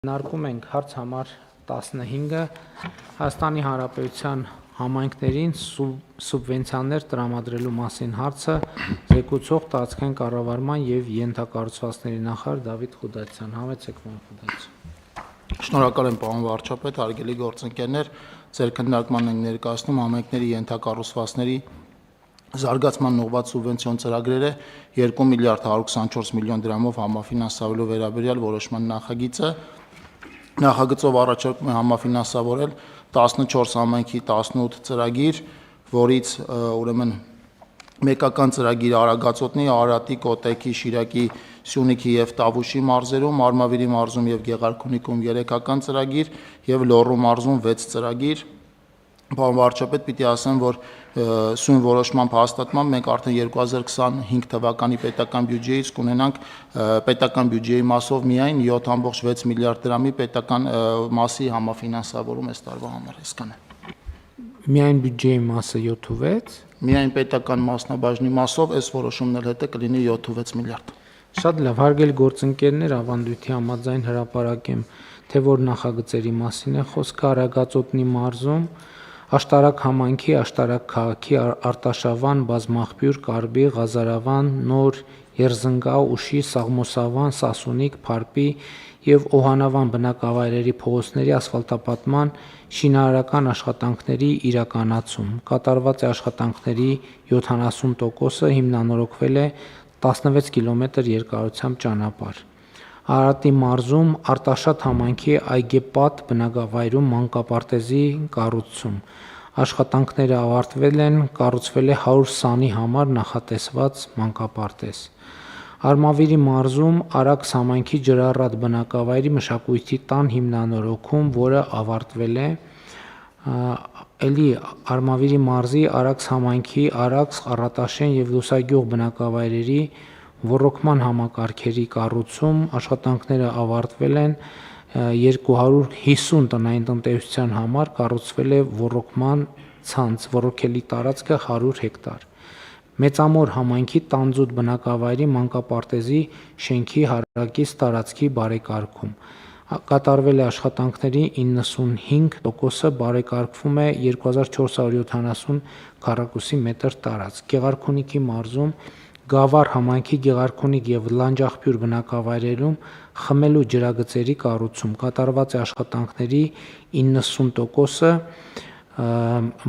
Քննարկում ենք հարց համար 15-ը Հայաստանի Հանրապետության համայնքներին սուբվենցիաներ տրամադրելու մասին հարցը զեկուցող տարածքային կառավարման և ենթակառուցվածքների նախարար Դավիթ Խուդասյան։ Համեցեք, պարոն Խուդասյան։ Շնորհակալ եմ, պարոն վարչապետ, հարգելի գործընկերներ, ձեր քննարկման ենք ներկայացնում համայնքների ենթակառուցվածքների զարգացման ուղղված սուբվենցիոն ծրագրերը 2 միլիարդ 124 միլիոն դրամով համաֆինանսավորելու վերաբերյալ որոշման նախագիծը նախագծով առաջարկում է համաֆինանսավորել 14 համայնքի 18 ծրագիր, որից ուրեմն մեկական ծրագիր Արագածոտնի, Արարատի, Կոտայքի, Շիրակի, Սյունիքի և Տավուշի մարզերում, Արմավիրի մարզում և Գեղարքունիքում 3-ական ծրագիր և Լոռու մարզում 6 ծրագիր։ Պարոն վարչապետ, պիտի ասեմ, որ սույն որոշման փաստաթմամբ մենք արդեն 2025 թվականի պետական բյուջեից կունենանք պետական բյուջեի մասով միայն 7.6 միլիարդ դրամի պետական մասի համաֆինանսավորում այս տարվա համար, այսքան է։ Միայն բյուջեի մասը 7.6։ Միայն պետական մասնաբաժնի մասով այս որոշումն էլ հետը կլինի 7.6 միլիարդ։ Շատ լավ, հարգելի գործընկերներ, ավանդույթի համաձայն հրապարակեմ, թե որ նախագծերի մասին է խոսքը Արագածոտնի մարզում Աշտարակ համայնքի, Աշտարակ քաղաքի, Արտաշավան, Բազմաղբյուր, Կարբի, Ղազարավան, Նոր Երզնգա, Ուշի, Սաղմոսավան, Սասունիկ, Փարպի և Օհանավան բնակավայրերի փողոցների ասֆալտապատման շինարարական աշխատանքների իրականացում։ Կատարված է աշխատանքների 70%-ը, հիմնանորոգվել է 16 կիլոմետր երկարությամբ ճանապարհ։ Արարատի մարզում Արտաշատ համայնքի Այգեպատ բնակավայրում մանկապարտեզի կառուցում։ Աշխատանքները ավարտվել են, կառուցվել է 100 սանի համար նախատեսված մանկապարտեզ։ Արմավիրի մարզում Արաքս համայնքի Ջրառատ բնակավայրի մշակույթի տան հիմնանորոգում, որը ավարտվել է։ Արմավիրի մարզի Արաքս համայնքի Արաքս, Առատաշեն և Լուսագյուղ բնակավայրերի ոռոգման համակարգերի կառուցում, աշխատանքները ավարտվել են, 250 տնային տնտեսության համար կառուցվել է ոռոգման ցանց, ոռոգելի տարածքը 100 հեկտար։ Մեծամոր համայնքի Տանձուտ բնակավայրի մանկապարտեզի շենքի հարակից տարածքի բարեկարգում։ Կատարվել է աշխատանքների 95%-ը, բարեկարգվում է 2470 քառակուսի մետր տարածք։ Գեղարքունիքի մարզում Գավառ համայնքի Գեղարքունիք և Լանջաղբյուր բնակավայրերում խմելու ջրագծերի կառուցում։ Կատարված է աշխատանքների 90%-ը,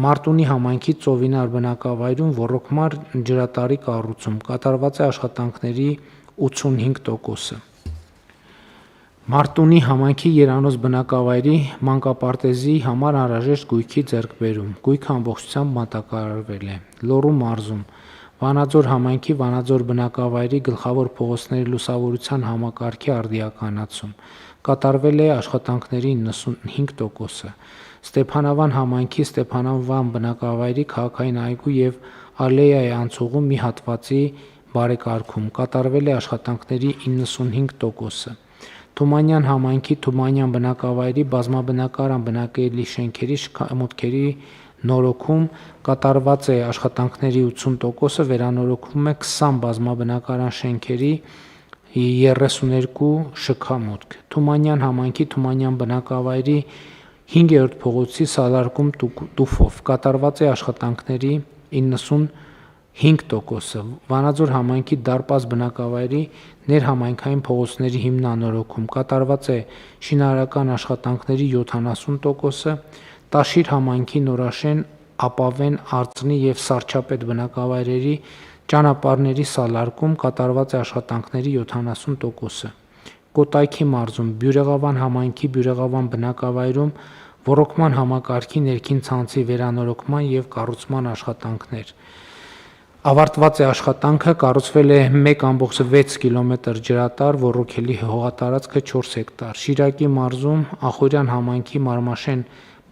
Մարտունի համայնքի Ծովինար բնակավայրում ոռոգման ջրատարի կառուցում։ Կատարված է աշխատանքների 85%-ը։ Մարտունի համայնքի Երանոց բնակավայրի մանկապարտեզի համար անհրաժեշտ գույքի ձեռքբերում։ Գույքը ամբողջությամբ մատակարարվել է։ Լոռու մարզում Վանաձոր համայնքի Վանաձոր բնակավայրի գլխավոր փողոցների լուսավորության համակարգի արդիականացում։ Կատարվել է աշխատանքների 95%-ը։ Ստեփանավան համայնքի Ստեփանավան բնակավայրի քաղաքային այգու և ալեյայի անցուղու մի հատվածի բարեկարգում։ Կատարվել է աշխատանքների 95%-ը։ Թումանյան համայնքի Թումանյան բնակավայրի բազմաբնակարան բնակելի շենքերի շքամուտքերի նորոգում, կատարված է աշխատանքների 80%-ը, վերանորոգվում է 20 բազմաբնակարան շենքերի 32 շքամուտք։ Թումանյան համայնքի Թումանյան բնակավայրի 5-րդ փողոցի սալարկում տուֆով, կատարված է աշխատանքների 95%-ը։ Վանաձոր համայնքի Դարպաս բնակավայրի ներհամայնքային փողոցների հիմնանորոգում, կատարված է շինարարական աշխատանքների 70%-ը։ Տաշիր համայնքի Նորաշեն, Ապավեն, Արծնի և Սարչապետ բնակավայրերի ճանապարհների սալարկում, կատարված է աշխատանքների 70%-ը։ Կոտայքի մարզում Բյուրեղավան համայնքի Բյուրեղավան բնակավայրում ոռոգման համակարգի ներքին ցանցի վերանորոգման և կառուցման աշխատանքներ։ Ավարտված է աշխատանքը, կառուցվել է 1.6 կիլոմետր ջրատար, ոռոգելի հողատարածքը 4 հեկտար։ Շիրակի մարզում Ախորյան համայնքի Մարմաշեն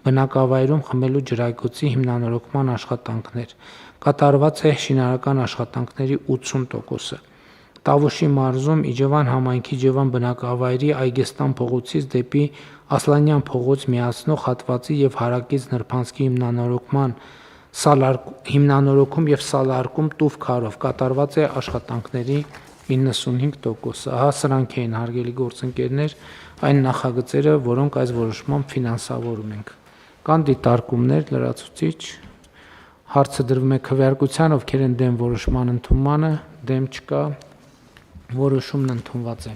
բնակավայրում խմելու ջրագծի հիմնանորոգման աշխատանքներ։ Կատարված է շինարարական աշխատանքների 80%-ը։ Տավուշի մարզում Իջևան համայնքի Իջևան բնակավայրի Այգեստան փողոցից դեպի Ասլանյան փողոց միացնող հատվածի և հարակից նրբանցքի հիմնանորոգում և սալարկում տուֆ քարով, կատարված է աշխատանքների 95%-ը։ Ահա սրանք էին, հարգելի գործընկերներ, այն նախագծերը, որոնք այս որոշմամբ ֆինանսավորում ենք։ Կան դիտարկումներ, լրացուցիչ հարցը դրվում է քվեարկության, ովքեր են դեմ որոշման ընդունմանը, դեմ չկա, որոշումն ընդունված է։